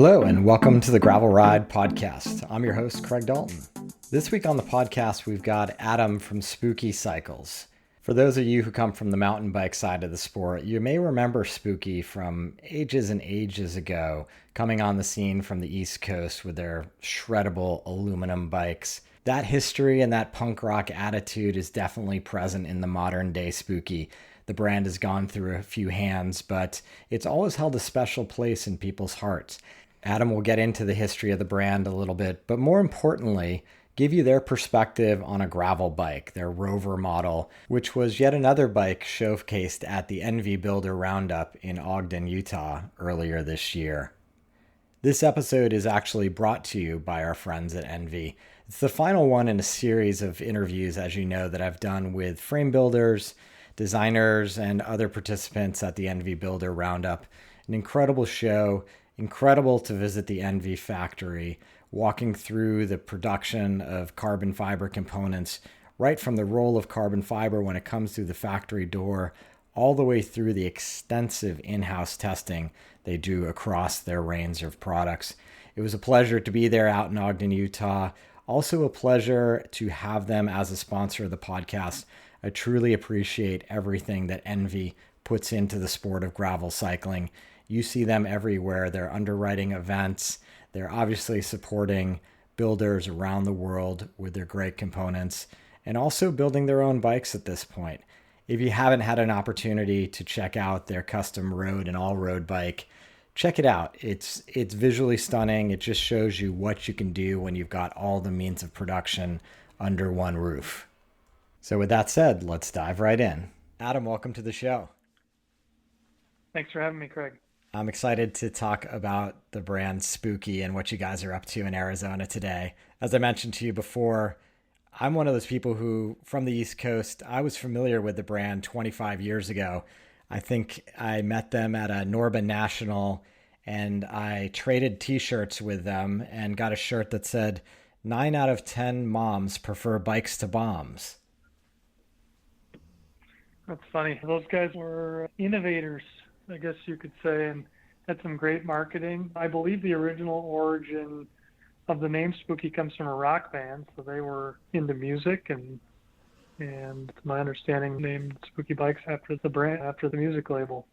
Hello, and welcome to the Gravel Ride podcast. I'm your host, Craig Dalton. This week on the podcast, we've got Adam from Spooky Cycles. For those of you who come from the mountain bike side of the sport, you may remember Spooky from ages and ages ago, coming on the scene from the East Coast with their shreddable aluminum bikes. That history and that punk rock attitude is definitely present in the modern day Spooky. The brand has gone through a few hands, but it's always held a special place in people's hearts. Adam will get into the history of the brand a little bit, but more importantly, give you their perspective on a gravel bike, their Rover model, which was yet another bike showcased at the ENVE Builder Roundup in Ogden, Utah earlier this year. This episode is actually brought to you by our friends at ENVE. It's the final one in a series of interviews, as you know, that I've done with frame builders, designers, and other participants at the ENVE Builder Roundup. An incredible show, incredible to visit the ENVE factory, walking through the production of carbon fiber components, right from the roll of carbon fiber when it comes through the factory door, all the way through the extensive in-house testing they do across their range of products. It was a pleasure to be there out in Ogden, Utah. Also a pleasure to have them as a sponsor of the podcast. I truly appreciate everything that ENVE puts into the sport of gravel cycling. You see them everywhere. They're underwriting events. They're obviously supporting builders around the world with their great components and also building their own bikes at this point. If you haven't had an opportunity to check out their custom road and all-road bike, check it out. It's visually stunning. It just shows you what you can do when you've got all the means of production under one roof. So with that said, let's dive right in. Adam, welcome to the show. Thanks for having me, Craig. I'm excited to talk about the brand Spooky and what you guys are up to in Arizona today. As I mentioned to you before, I'm one of those people who, from the East Coast, I was familiar with the brand 25 years ago. I think I met them at a Norba National, and I traded t-shirts with them and got a shirt that said, 9 out of 10 moms prefer bikes to bombs. That's funny. Those guys were innovators, I guess you could say, and had some great marketing. I believe the original origin of the name Spooky comes from a rock band, so they were into music, and to my understanding, named Spooky Bikes after the brand, after the music label.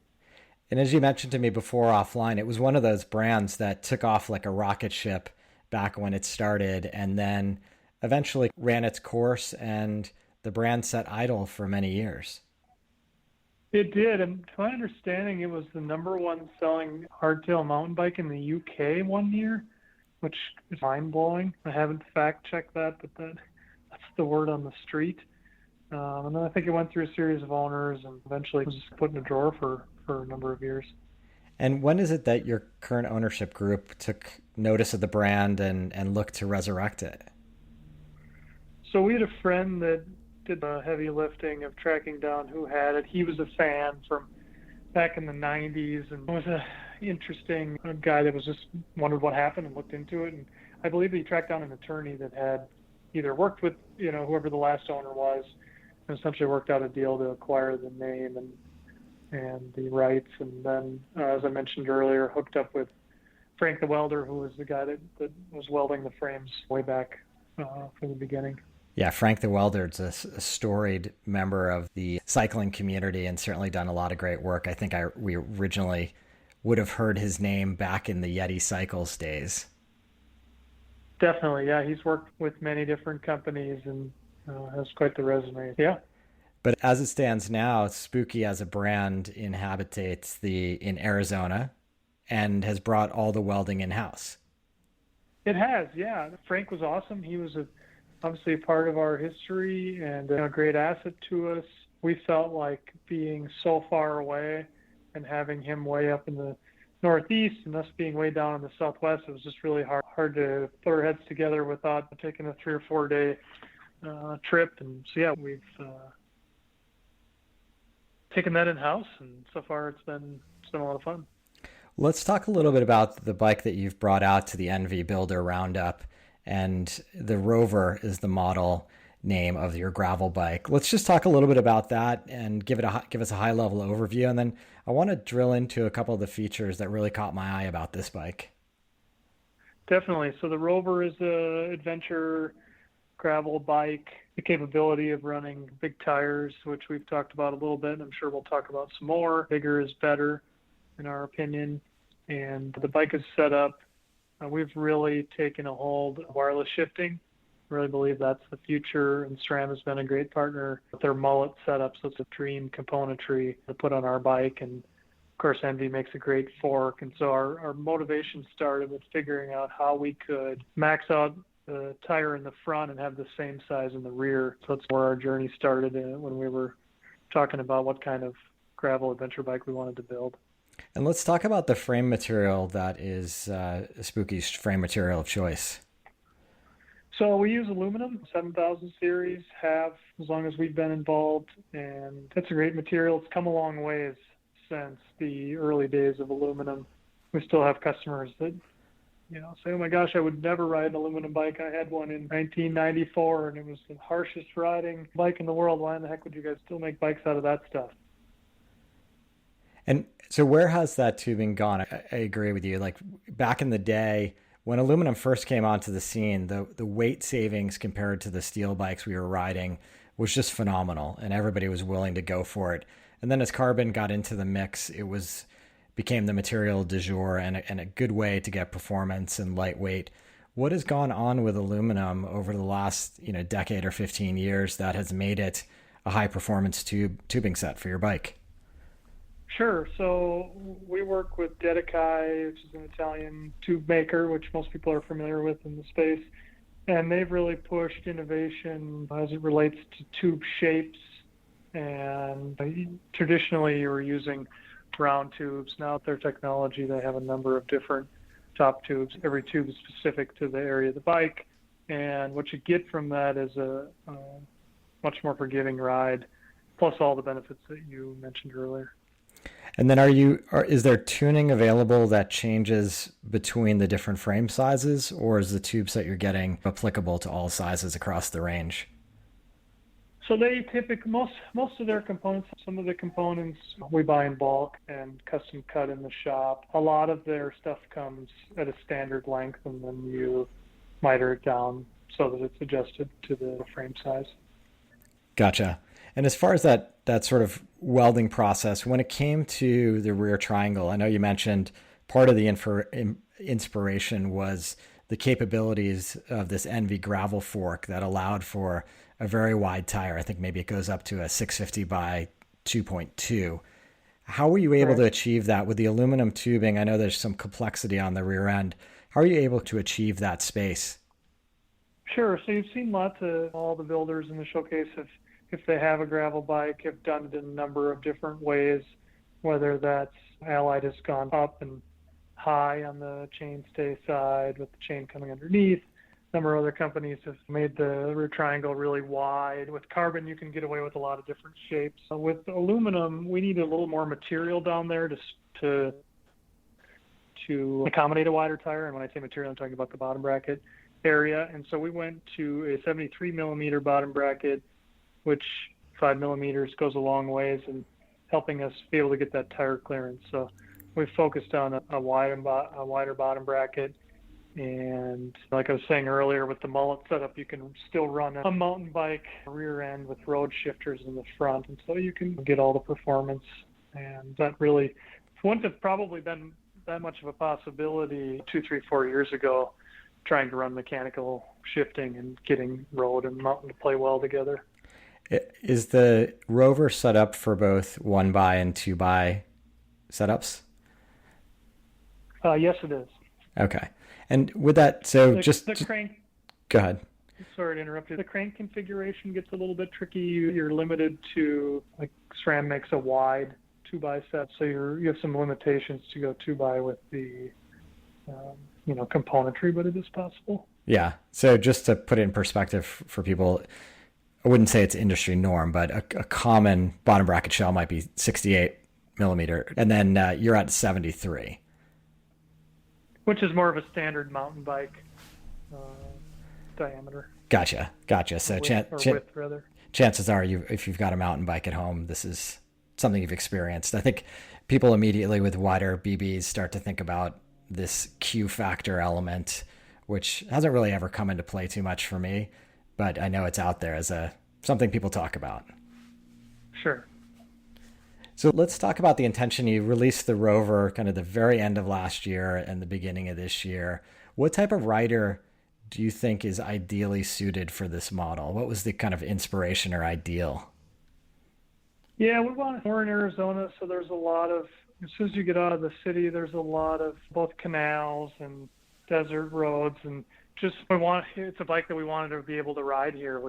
And as you mentioned to me before offline, it was one of those brands that took off like a rocket ship back when it started, and then eventually ran its course, and the brand sat idle for many years. It did, and to my understanding, it was the number one selling hardtail mountain bike in the UK one year, which is mind-blowing. I haven't fact-checked that, but that's the word on the street. And then I think it went through a series of owners and eventually was just put in a drawer for a number of years. And when is it that your current ownership group took notice of the brand and looked to resurrect it? So we had a friend that did the heavy lifting of tracking down who had it. He was a fan from back in the 90s and was a interesting guy that was just wondered what happened and looked into it. And I believe he tracked down an attorney that had either worked with, whoever the last owner was, and essentially worked out a deal to acquire the name and the rights. And then, as I mentioned earlier, hooked up with Frank the welder, who was the guy that was welding the frames way back from the beginning. Yeah, Frank the welder is a storied member of the cycling community and certainly done a lot of great work. I think we originally would have heard his name back in the Yeti Cycles days. Definitely, yeah. He's worked with many different companies and has quite the resume. Yeah. But as it stands now, Spooky as a brand inhabitates in Arizona and has brought all the welding in-house. It has, yeah. Frank was awesome. He was obviously a part of our history and a great asset to us. We felt like being so far away and having him way up in the Northeast and us being way down in the Southwest, it was just really hard to put our heads together without taking a 3 or 4 day trip. And so, yeah, we've taken that in-house, and so far it's been a lot of fun. Let's talk a little bit about the bike that you've brought out to the ENVE Builder Roundup. And the Rover is the model name of your gravel bike. Let's just talk a little bit about that and give us a high-level overview. And then I want to drill into a couple of the features that really caught my eye about this bike. Definitely. So the Rover is a adventure gravel bike, the capability of running big tires, which we've talked about a little bit, and I'm sure we'll talk about some more. Bigger is better, in our opinion. And the bike is set up. We've really taken a hold of wireless shifting. Really believe that's the future, and SRAM has been a great partner with their mullet setup, so it's a dream componentry to put on our bike. And of course, ENVE makes a great fork. And so our motivation started with figuring out how we could max out the tire in the front and have the same size in the rear. So that's where our journey started when we were talking about what kind of gravel adventure bike we wanted to build. And let's talk about the frame material that is Spooky's frame material of choice. So we use aluminum, 7000 series, have as long as we've been involved, and it's a great material. It's come a long ways since the early days of aluminum. We still have customers that say, oh my gosh, I would never ride an aluminum bike. I had one in 1994 and it was the harshest riding bike in the world. Why in the heck would you guys still make bikes out of that stuff? And so where has that tubing gone? I agree with you. Like back in the day, when aluminum first came onto the scene, the weight savings compared to the steel bikes we were riding was just phenomenal, and everybody was willing to go for it. And then as carbon got into the mix, became the material du jour and a good way to get performance and lightweight. What has gone on with aluminum over the last decade or 15 years that has made it a high performance tubing set for your bike? Sure. So we work with Dedikai, which is an Italian tube maker, which most people are familiar with in the space. And they've really pushed innovation as it relates to tube shapes. And traditionally you were using round tubes. Now with their technology, they have a number of different top tubes. Every tube is specific to the area of the bike. And what you get from that is a much more forgiving ride, plus all the benefits that you mentioned earlier. And then is there tuning available that changes between the different frame sizes, or is the tube set you're getting applicable to all sizes across the range? So they most of their components, some of the components we buy in bulk and custom cut in the shop. A lot of their stuff comes at a standard length, and then you miter it down so that it's adjusted to the frame size. Gotcha. And as far as that sort of welding process, when it came to the rear triangle, I know you mentioned part of the inspiration was the capabilities of this ENVE gravel fork that allowed for a very wide tire. I think maybe it goes up to a 650 by 2.2. How were you able to achieve that with the aluminum tubing? I know there's some complexity on the rear end. How are you able to achieve that space? Sure. So you've seen lots of all the builders in the showcase if they have a gravel bike, have done it in a number of different ways, whether that's Allied has gone up and high on the chainstay side with the chain coming underneath. A number of other companies have made the rear triangle really wide. With carbon, you can get away with a lot of different shapes. With aluminum, we need a little more material down there to accommodate a wider tire. And when I say material, I'm talking about the bottom bracket area. And so we went to a 73 millimeter bottom bracket, which 5 millimeters goes a long ways in helping us be able to get that tire clearance. So we focused on a wider bottom bracket. And like I was saying earlier, with the mullet setup, you can still run a mountain bike rear end with road shifters in the front. And so you can get all the performance. And that really wouldn't have probably been that much of a possibility 2, 3, 4 years ago, trying to run mechanical shifting and getting road and mountain to play well together. Is the Rover set up for both 1x and 2x setups? Yes, it is. Okay. And with that, so the crank. Go ahead. Sorry to interrupt you. The crank configuration gets a little bit tricky. You're limited to, like, SRAM makes a wide 2x set, so you have some limitations to go 2x with the componentry, but it is possible. Yeah. So just to put it in perspective for people, I wouldn't say it's industry norm, but a common bottom bracket shell might be 68 millimeter, and then you're at 73. Which is more of a standard mountain bike diameter. Gotcha. So width, rather. Chances are, if you've got a mountain bike at home, this is something you've experienced. I think people immediately with wider BBs start to think about this Q factor element which hasn't really ever come into play too much for me, but I know it's out there as something people talk about. Sure. So let's talk about the intention. You released the Rover kind of the very end of last year and the beginning of this year. What type of rider do you think is ideally suited for this model? What was the kind of inspiration or ideal? Yeah, we're in Arizona, so there's a lot of, as soon as you get out of the city, there's a lot of both canals and desert roads, and it's a bike that we wanted to be able to ride here.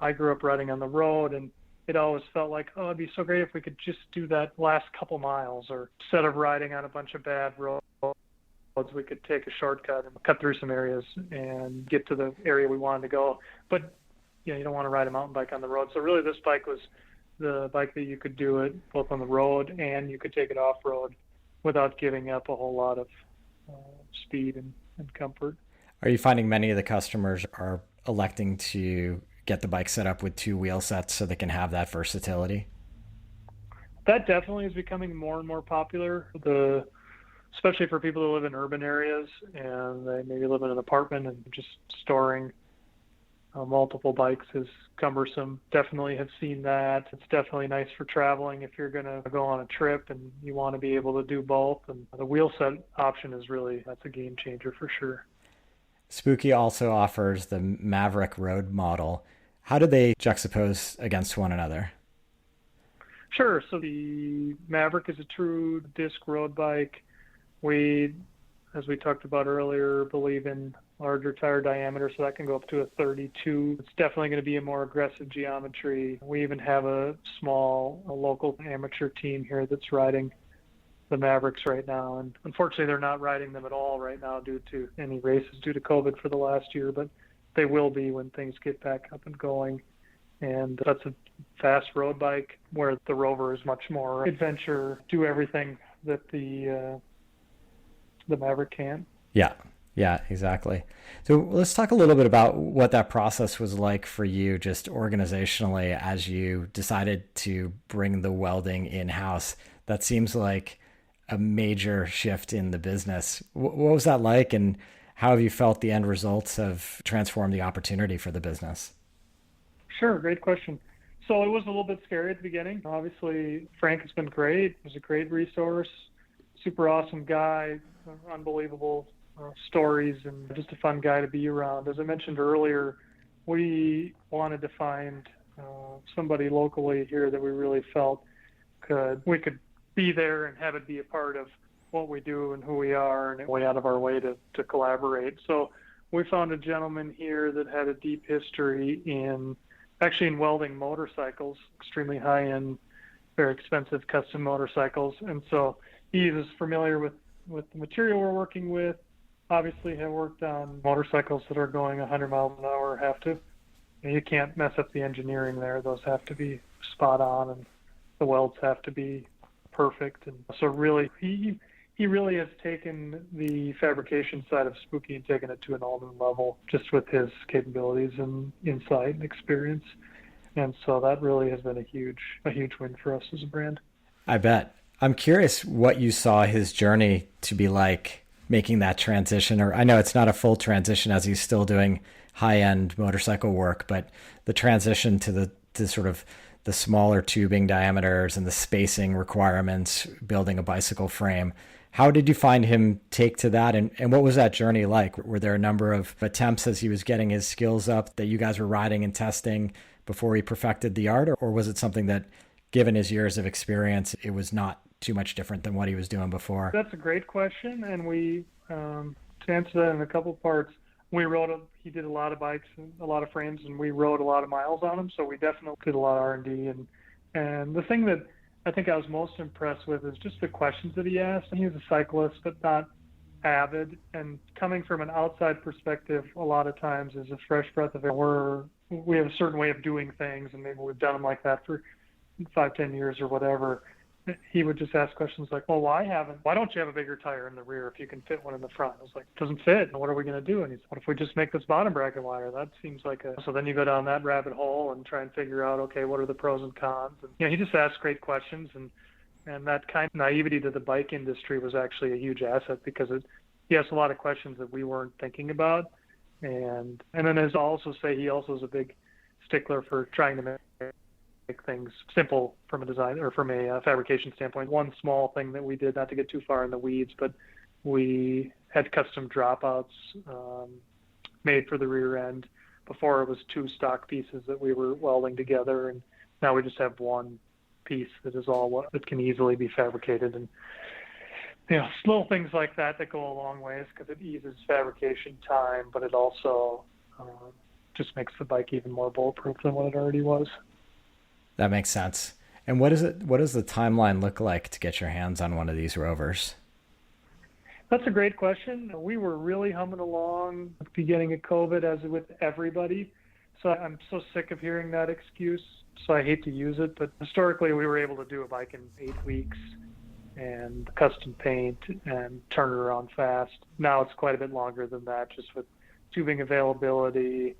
I grew up riding on the road, and it always felt like, oh, it'd be so great if we could just do that last couple miles, or instead of riding on a bunch of bad roads, we could take a shortcut and cut through some areas and get to the area we wanted to go. But you don't want to ride a mountain bike on the road. So really this bike was the bike that you could do it both on the road and you could take it off-road without giving up a whole lot of speed and comfort. Are you finding many of the customers are electing to get the bike set up with two wheel sets so they can have that versatility? That definitely is becoming more and more popular. Especially for people who live in urban areas and they maybe live in an apartment, and just storing multiple bikes is cumbersome. Definitely have seen that. It's definitely nice for traveling if you're going to go on a trip and you want to be able to do both. And the wheel set option that's a game changer for sure. Spooky also offers the Maverick Road model. How do they juxtapose against one another? Sure. So the Maverick is a true disc road bike. We, as we talked about earlier, believe in larger tire diameter, so that can go up to a 32. It's definitely going to be a more aggressive geometry. We even have a local amateur team here that's riding the Mavericks right now, and unfortunately they're not riding them at all right now due to any races due to COVID for the last year, but they will be when things get back up and going. And that's a fast road bike, where the Rover is much more adventure, do everything that the Maverick can. Yeah, exactly. So let's talk a little bit about what that process was like for you, just organizationally, as you decided to bring the welding in-house. That seems like a major shift in the business. What was that like, and how have you felt the end results have transformed the opportunity for the business? Sure, great question. So it was a little bit scary at the beginning. Obviously, Frank has been great. He was a great resource, super awesome guy, unbelievable stories, and just a fun guy to be around. As I mentioned earlier, we wanted to find somebody locally here that we really felt we could be there and have it be a part of what we do and who we are, and way out of our way to collaborate. So we found a gentleman here that had a deep history in welding motorcycles, extremely high-end, very expensive custom motorcycles. And so he was familiar with the material we're working with, obviously had worked on motorcycles that are going 100 miles an hour, you can't mess up the engineering there. Those have to be spot on, and the welds have to be perfect. And so really, he really has taken the fabrication side of Spooky and taken it to an all-new level, just with his capabilities and insight and experience. And so that really has been a huge win for us as a brand. I bet. I'm curious what you saw his journey to be like, making that transition, or I know it's not a full transition as he's still doing high-end motorcycle work, but the transition to sort of the smaller tubing diameters and the spacing requirements, building a bicycle frame. How did you find him take to that? And what was that journey like? Were there a number of attempts as he was getting his skills up that you guys were riding and testing before he perfected the art? Or was it something that, given his years of experience, it was not too much different than what he was doing before? That's a great question. And we, to answer that in a couple parts, he did a lot of bikes and a lot of frames, and we rode a lot of miles on them. So we definitely did a lot of R&D. And the thing that I think I was most impressed with is just the questions that he asked. And he was a cyclist, but not avid. And coming from an outside perspective, a lot of times is a fresh breath of air. We have a certain way of doing things, and maybe we've done them like that for 5-10 years or whatever. He would just ask questions like, well, why don't you have a bigger tire in the rear if you can fit one in the front? I was like, it doesn't fit. What are we going to do? And he's, what if we just make this bottom bracket wider? That seems like so then you go down that rabbit hole and try and figure out, okay, what are the pros and cons? And, he just asked great questions, and that kind of naivety to the bike industry was actually a huge asset, because he asked a lot of questions that we weren't thinking about. And then as I also say, he also is a big stickler for trying to make things simple from a design or from a fabrication standpoint. One small thing that we did, not to get too far in the weeds, but we had custom dropouts made for the rear end. Before it was 2 stock pieces that we were welding together, and now we just have one piece that is all that can easily be fabricated. And little things like that go a long ways because it eases fabrication time, but it also just makes the bike even more bulletproof than what it already was. That makes sense. And what does the timeline look like to get your hands on one of these Rovers? That's a great question. We were really humming along at the beginning of COVID, as with everybody. So I'm so sick of hearing that excuse. So I hate to use it, but historically we were able to do a bike in 8 weeks and custom paint and turn it around fast. Now it's quite a bit longer than that, just with tubing availability,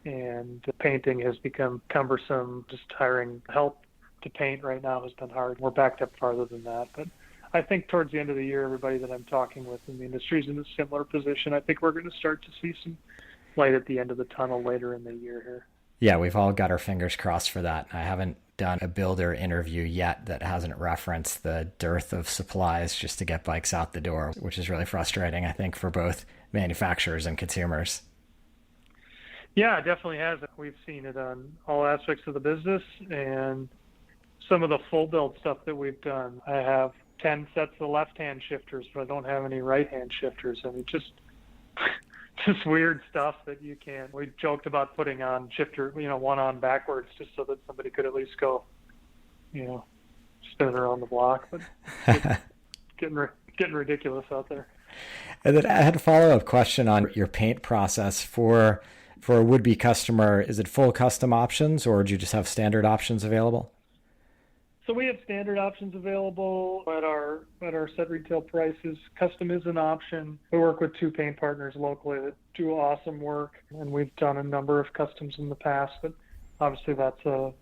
and painting has become cumbersome. Just hiring help to paint right now has been hard. We're backed up farther than that, but I think towards the end of the year, everybody that I'm talking with in the industry is in a similar position. I think we're going to start to see some light at the end of the tunnel later in the year here. Yeah, we've all got our fingers crossed for that. I haven't done a builder interview yet that hasn't referenced the dearth of supplies just to get bikes out the door, which is really frustrating, I think, for both manufacturers and consumers. Yeah, it definitely has. We've seen it on all aspects of the business, and some of the full build stuff that we've done. I have 10 sets of left-hand shifters, but I don't have any right-hand shifters. I mean, just weird stuff that you can't. We joked about putting on shifter, one on backwards, just so that somebody could at least go, spin around the block. But getting ridiculous out there. And then I had a follow-up question on your paint process for a would-be customer. Is it full custom options, or do you just have standard options available? So we have standard options available at our set retail prices. Custom is an option. We work with 2 paint partners locally that do awesome work, and we've done a number of customs in the past, but obviously that's a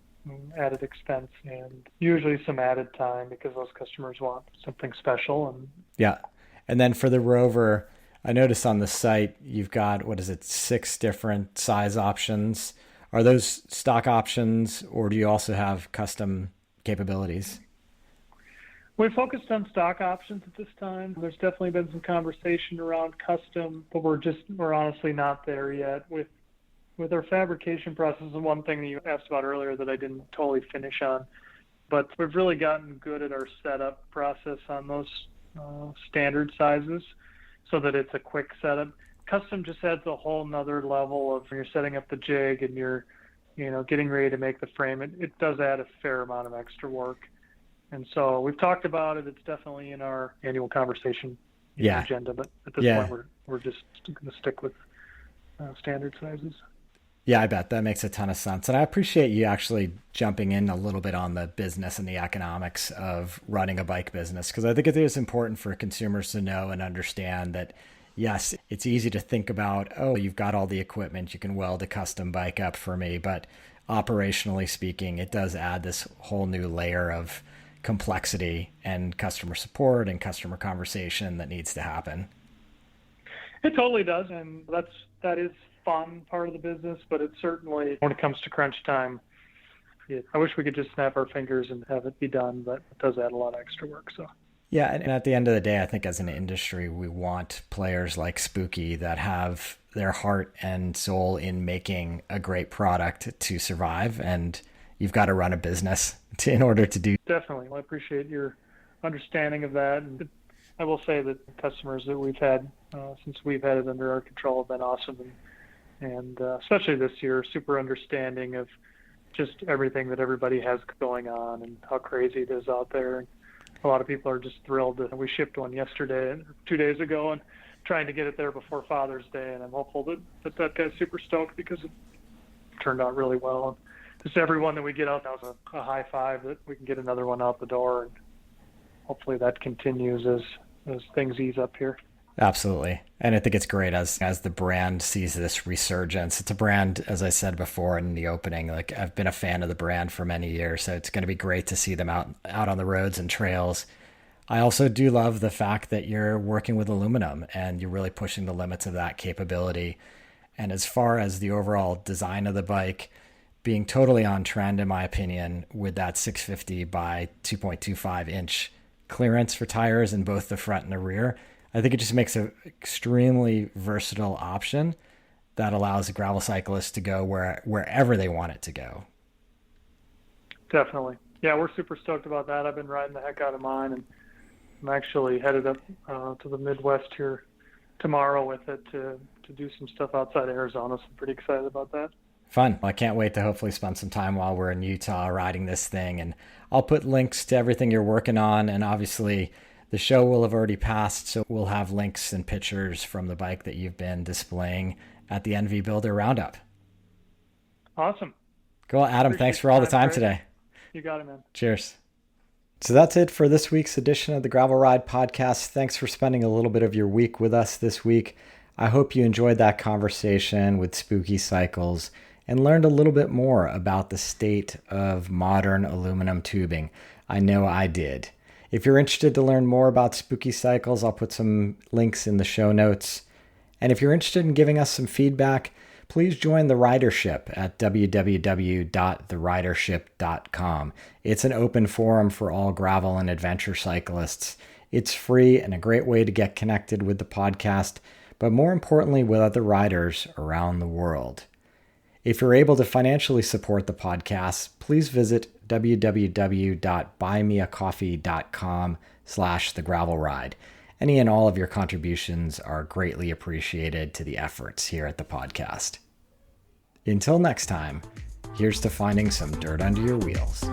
added expense and usually some added time because those customers want something special. And yeah. And then for the Rover, I noticed on the site you've got, 6 different size options. Are those stock options, or do you also have custom capabilities? We focused on stock options at this time. There's definitely been some conversation around custom, but we're honestly not there yet with our fabrication process. And one thing that you asked about earlier that I didn't totally finish on, but we've really gotten good at our setup process on those standard sizes so that it's a quick setup. Custom just adds a whole nother level of when you're setting up the jig and you're getting ready to make the frame. It does add a fair amount of extra work. And so we've talked about it. It's definitely in our annual conversation agenda, but at this point we're just going to stick with standard sizes. Yeah, I bet that makes a ton of sense. And I appreciate you actually jumping in a little bit on the business and the economics of running a bike business, because I think it is important for consumers to know and understand that, yes, it's easy to think about, you've got all the equipment, you can weld a custom bike up for me. But operationally speaking, it does add this whole new layer of complexity and customer support and customer conversation that needs to happen. It totally does. And that is fun part of the business, but it certainly, when it comes to crunch time, I wish we could just snap our fingers and have it be done, but it does add a lot of extra work. So yeah, and at the end of the day, I think as an industry, we want players like Spooky that have their heart and soul in making a great product to survive, and you've got to run a business in order to do. Definitely. Well, I appreciate your understanding of that. And I will say that customers that we've had since we've had it under our control have been awesome, and especially this year, super understanding of just everything that everybody has going on and how crazy it is out there. And a lot of people are just thrilled that we shipped one yesterday, 2 days ago, and trying to get it there before Father's Day. And I'm hopeful that guy's super stoked because it turned out really well. And just everyone that we get out now is a high five that we can get another one out the door. And hopefully that continues as things ease up here. Absolutely. And I think it's great as the brand sees this resurgence. It's a brand, as I said before in the opening, like I've been a fan of the brand for many years. So it's going to be great to see them out on the roads and trails. I also do love the fact that you're working with aluminum and you're really pushing the limits of that capability. And as far as the overall design of the bike, being totally on trend, in my opinion, with that 650 by 2.25 inch clearance for tires in both the front and the rear, I think it just makes an extremely versatile option that allows a gravel cyclist to go wherever they want it to go. Definitely. Yeah, we're super stoked about that. I've been riding the heck out of mine, and I'm actually headed up to the Midwest here tomorrow with it to do some stuff outside Arizona. So I'm pretty excited about that. Fun. I can't wait to hopefully spend some time while we're in Utah riding this thing. And I'll put links to everything you're working on. And obviously the show will have already passed, so we'll have links and pictures from the bike that you've been displaying at the ENVE Builder Roundup. Awesome. Cool. Adam, thanks for all the time today. You got it, man. Cheers. So that's it for this week's edition of the Gravel Ride Podcast. Thanks for spending a little bit of your week with us this week. I hope you enjoyed that conversation with Spooky Cycles and learned a little bit more about the state of modern aluminum tubing. I know I did. If you're interested to learn more about Spooky Cycles, I'll put some links in the show notes. And if you're interested in giving us some feedback, please join the Ridership at www.theridership.com. It's an open forum for all gravel and adventure cyclists. It's free and a great way to get connected with the podcast, but more importantly, with other riders around the world. If you're able to financially support the podcast, please visit www.buymeacoffee.com/thegravelride. Any and all of your contributions are greatly appreciated to the efforts here at the podcast. Until next time, here's to finding some dirt under your wheels.